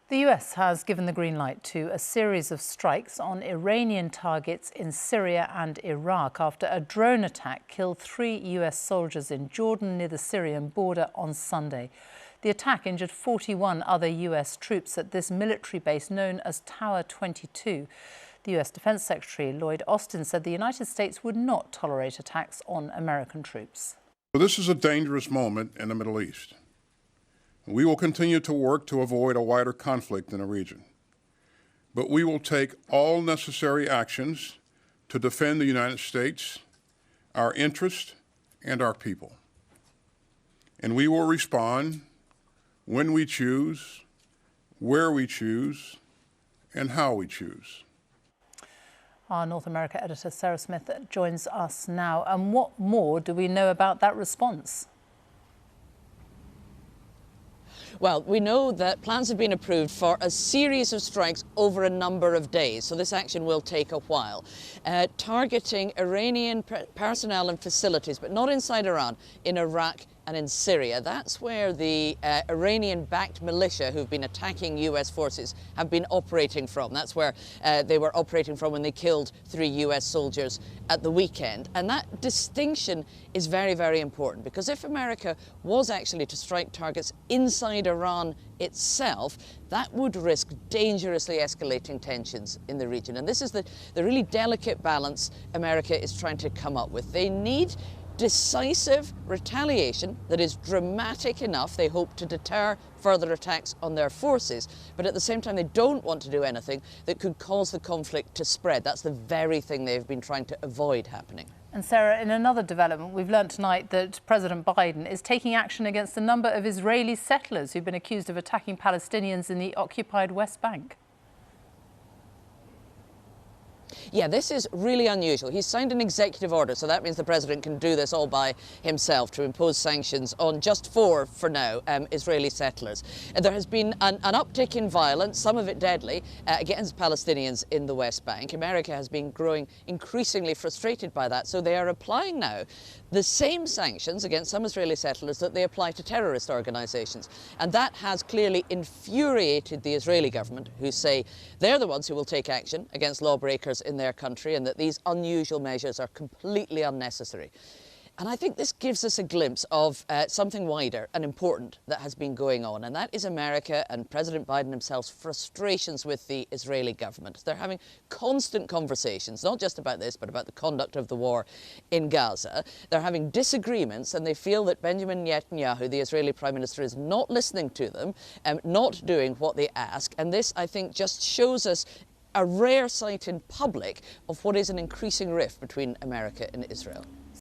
The US has given the green light to a series of strikes on Iranian targets in Syria and Iraq after a drone attack killed 3 US soldiers in Jordan near the Syrian border on Sunday. The attack injured 41 other US troops at this military base known as Tower 22. The US Defense Secretary Lloyd Austin said the United States would not tolerate attacks on American troops. This is a dangerous moment in the Middle East. We will continue to work to avoid a wider conflict in the region. But we will take all necessary actions to defend the United States, our interests, and our people. And we will respond when we choose, where we choose, and how we choose. Our North America editor Sarah Smith joins us now. And what more do we know about that response? Well, we know that plans have been approved for a series of strikes over a number of days, so this action will take a while, targeting Iranian personnel and facilities, but not inside Iran, in Iraq and in Syria. That's where the Iranian-backed militia who've been attacking US forces have been operating from. That's where they were operating from when they killed 3 US soldiers at the weekend. And that distinction is very, very important, because if America was actually to strike targets inside Iran itself, that would risk dangerously escalating tensions in the region. And this is the really delicate balance America is trying to come up with. They need decisive retaliation that is dramatic enough, they hope, to deter further attacks on their forces, but at the same time they don't want to do anything that could cause the conflict to spread. That's the very thing they've been trying to avoid happening. And Sarah, in another development, we've learnt tonight that President Biden is taking action against a number of Israeli settlers who've been accused of attacking Palestinians in the occupied West Bank. Yeah, this is really unusual. He's signed an executive order, so that means the president can do this all by himself to impose sanctions on just 4, for now, Israeli settlers. There has been an uptick in violence, some of it deadly, against Palestinians in the West Bank. America has been growing increasingly frustrated by that, so they are applying now the same sanctions against some Israeli settlers that they apply to terrorist organisations. And that has clearly infuriated the Israeli government, who say they're the ones who will take action against lawbreakers in their country and that these unusual measures are completely unnecessary. And I think this gives us a glimpse of something wider and important that has been going on, and that is America and President Biden himself's frustrations with the Israeli government. They're having constant conversations, not just about this, but about the conduct of the war in Gaza. They're having disagreements, and they feel that Benjamin Netanyahu, the Israeli Prime Minister, is not listening to them, not doing what they ask. And this, I think, just shows us a rare sight in public of what is an increasing rift between America and Israel.